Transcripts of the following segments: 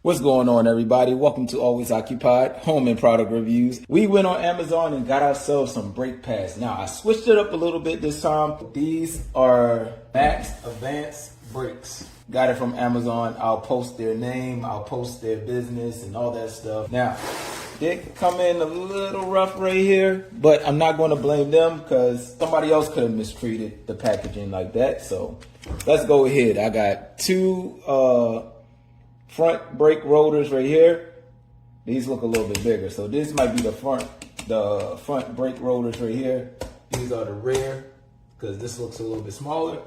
What's going on, everybody? Welcome to Always Occupied Home and Product Reviews. We went on Amazon and got ourselves some brake pads. Now, I switched it up a little bit this time. These are Max Advanced Brakes. Got it from Amazon. I'll post their name, I'll post their business and all that stuff. Now, they come in a little rough right here, but I'm not going to blame them because somebody else could have mistreated the packaging like that. So let's go ahead. I got two front brake rotors right here. These look a little bit bigger. So this might be the front brake rotors right here. These are the rear because this looks a little bit smaller.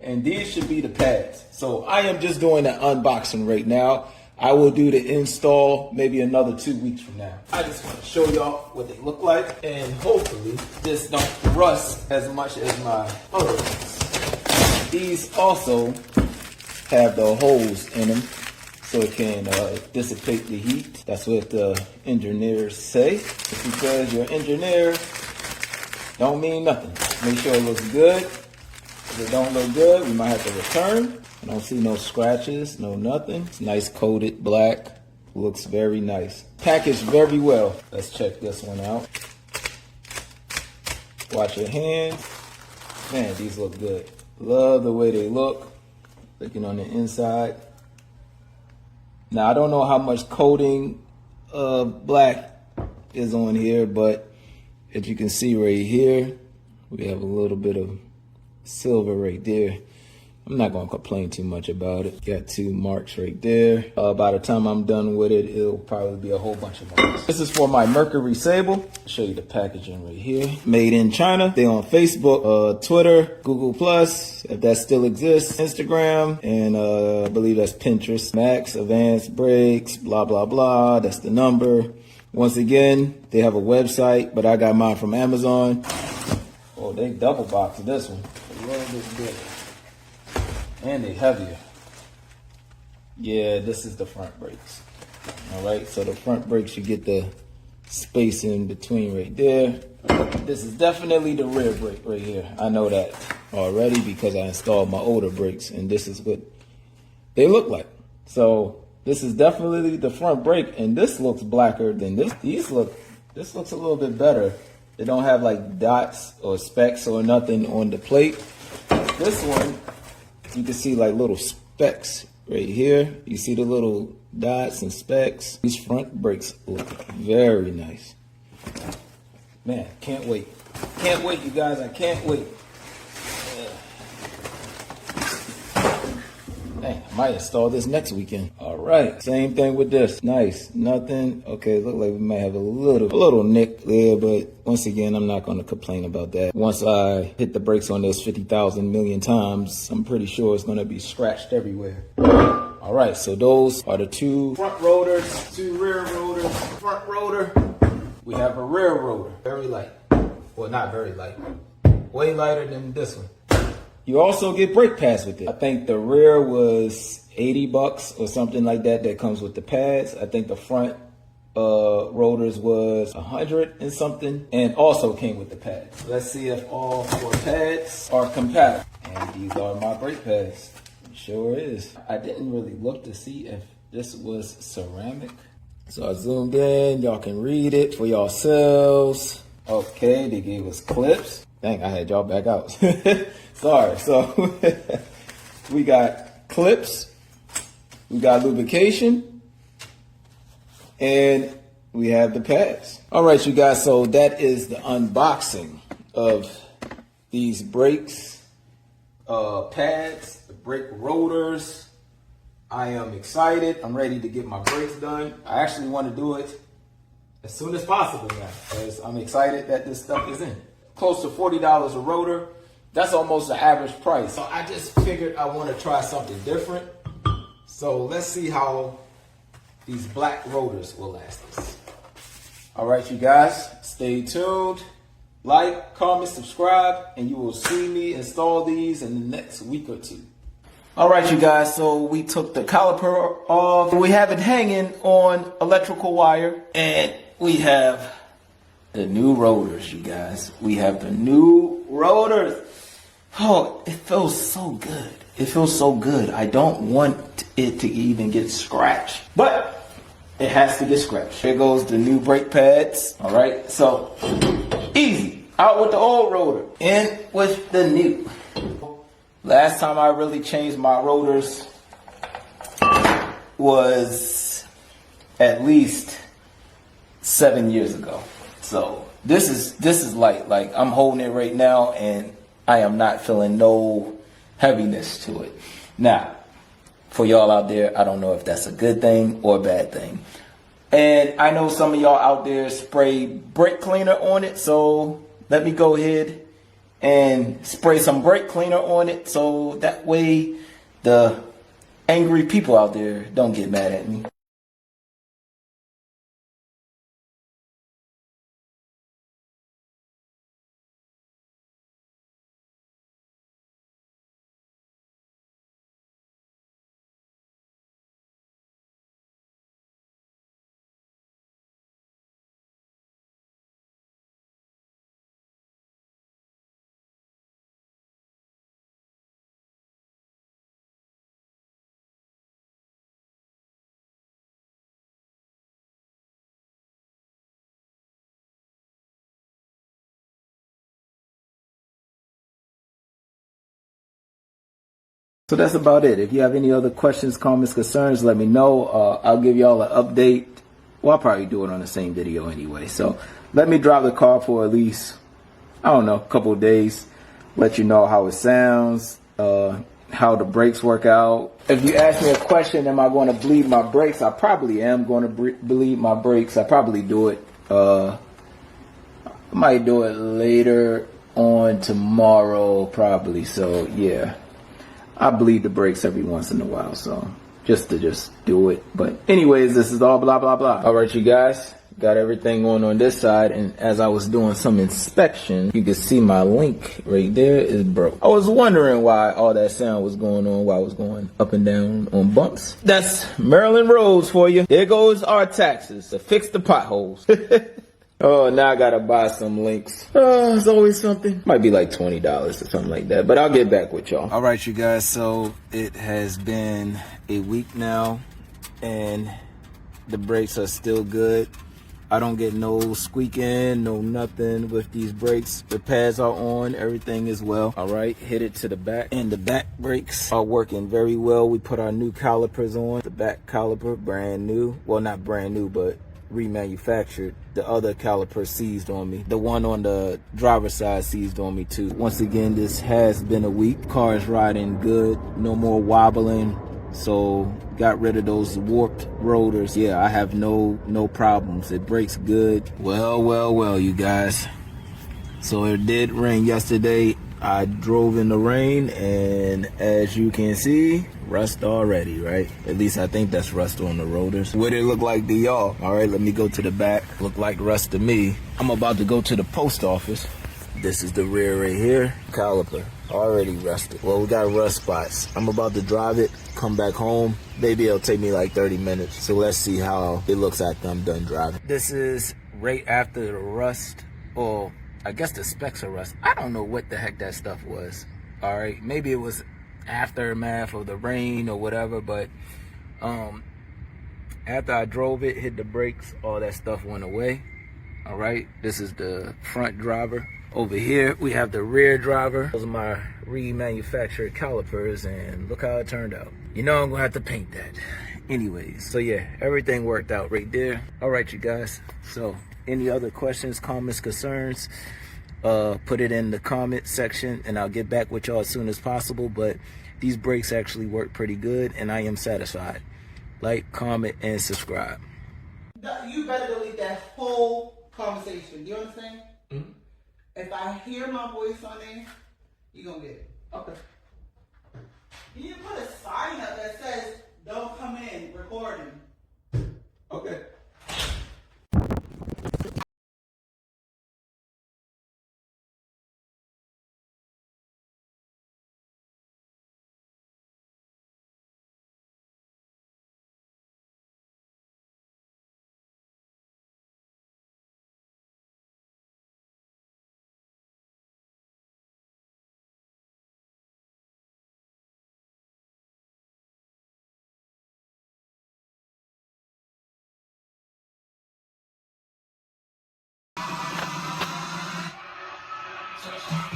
And these should be the pads. So I am just doing an unboxing right now. I will do the install maybe another 2 weeks from now. I just want to show y'all what they look like, and hopefully this don't rust as much as my other ones. These also have the holes in them so it can dissipate the heat. That's what the engineers say. Just because you're an engineer don't mean nothing. Make sure it looks good. If it don't look good, we might have to return. I don't see no scratches, no nothing. It's nice coated black. Looks very nice. Packaged very well. Let's check this one out. Watch your hands. Man, these look good. Love the way they look. Looking on the inside. Now, I don't know how much coating of black is on here, but as you can see right here, we have a little bit of silver right there. I'm not going to complain too much about it. Got two marks right there. By the time I'm done with it, it'll probably be a whole bunch of marks. This is for my Mercury Sable. I'll show you the packaging right here. Made in China. They on Facebook, Twitter, Google+, if that still exists, Instagram, and I believe that's Pinterest. Max Advanced Brakes, blah, blah, blah. That's the number. Once again, they have a website, but I got mine from Amazon. Oh, they double boxed this one. A little bit bigger. And they heavier. Yeah, this is the front brakes. All right, so the front brakes, you get the space in between right there. This is definitely the rear brake right here. I know that already because I installed my older brakes, and this is what they look like. So this is definitely the front brake, and this looks blacker than this. This looks a little bit better. They don't have like dots or specks or nothing on the plate. This one, you can see like little specks right here. You see the little dots and specks. These front brakes look very nice. Man, can't wait. Can't wait, you guys. I can't wait. Dang, I might install this next weekend. All right, same thing with this. Nice, nothing. Okay, look like we might have a little nick there, but once again, I'm not going to complain about that. Once I hit the brakes on this 50,000 million times, I'm pretty sure it's going to be scratched everywhere. All right, so those are the two front rotors, two rear rotors. Front rotor, we have a rear rotor, very light. Well, not very light, way lighter than this one. You also get brake pads with it. I think the rear was $80 or something like that. That comes with the pads. I think the front rotors was 100 and something, and also came with the pads. Let's see if all four pads are compatible. And these are my brake pads. It sure is. I didn't really look to see if this was ceramic. So I zoomed in. Y'all can read it for yourselves. Okay, they gave us clips. Dang, I had y'all back out. Sorry. So we got clips, we got lubrication, and we have the pads. All right, you guys. So that is the unboxing of these brakes, pads, the brake rotors. I am excited. I'm ready to get my brakes done. I actually want to do it as soon as possible now, because I'm excited that this stuff is in. Close to $40 a rotor. That's almost the average price. So I just figured I want to try something different. So let's see how these black rotors will last us. All right, you guys, stay tuned. Like, comment, subscribe, and you will see me install these in the next week or two. All right, you guys, so we took the caliper off. We have it hanging on electrical wire, and we have the new rotors, you guys. We have the new rotors. Oh, it feels so good. It feels so good. I don't want it to even get scratched. But it has to get scratched. Here goes the new brake pads. All right, so easy. Out with the old rotor, in with the new. Last time I really changed my rotors was at least 7 years ago. So this is light. Like I'm holding it right now and I am not feeling no heaviness to it. Now, for y'all out there, I don't know if that's a good thing or a bad thing. And I know some of y'all out there spray brake cleaner on it, so let me go ahead and spray some brake cleaner on it so that way the angry people out there don't get mad at me. So that's about it. If you have any other questions, comments, concerns, let me know. I'll give y'all an update. Well, I'll probably do it on the same video anyway. So let me drive the car for at least, I don't know, a couple of days. Let you know how it sounds, how the brakes work out. If you ask me a question, am I going to bleed my brakes? I probably am going to bleed my brakes. I probably do it. I might do it later on tomorrow, probably. So yeah. I bleed the brakes every once in a while, so just do it. But anyways, this is all blah, blah, blah. All right, you guys, got everything on this side. And as I was doing some inspection, you can see my link right there is broke. I was wondering why all that sound was going on while I was going up and down on bumps. That's Maryland roads for you. There goes our taxes to fix the potholes. Oh, now I gotta buy some links. Oh, it's always something. Might be like $20 or something like that, but I'll get back with y'all. All right, you guys, so it has been a week now, and the brakes are still good. I don't get no squeaking, no nothing with these brakes. The pads are on, everything is well. All right, hit it to the back, and the back brakes are working very well. We put our new calipers on. The back caliper, brand new. Well, not brand new, but remanufactured. The other caliper seized on me. The one on the driver's side seized on me too. Once again, this has been a week. Car is riding good, no more wobbling. So got rid of those warped rotors. Yeah, I have no problems. It brakes good. Well, you guys. So it did rain yesterday. I drove in the rain, and as you can see, rust already, right? At least I think that's rust on the rotors. What it look like to y'all? All right, let me go to the back. Look like rust to me. I'm about to go to the post office. This is the rear right here. Caliper, already rusted. Well, we got rust spots. I'm about to drive it, come back home. Maybe it'll take me like 30 minutes. So let's see how it looks after I'm done driving. This is right after the rust, or I guess the specs are rust. I don't know what the heck that stuff was. All right, maybe it was aftermath of the rain or whatever, but after I drove it, hit the brakes, all that stuff went away. All right, this is the front driver. Over here, we have the rear driver. Those are my remanufactured calipers, and look how it turned out. You know I'm gonna have to paint that. Anyways, so yeah, everything worked out right there. All right, you guys, so any other questions, comments, concerns, put it in the comment section and I'll get back with y'all as soon as possible. But these brakes actually work pretty good and I am satisfied. Like, comment, and subscribe. You better delete that whole conversation. Do you understand? Mm-hmm. If I hear my voice on there, you're going to get it. Okay. You need to put a sign up that says, don't come in recording. Okay. conversation.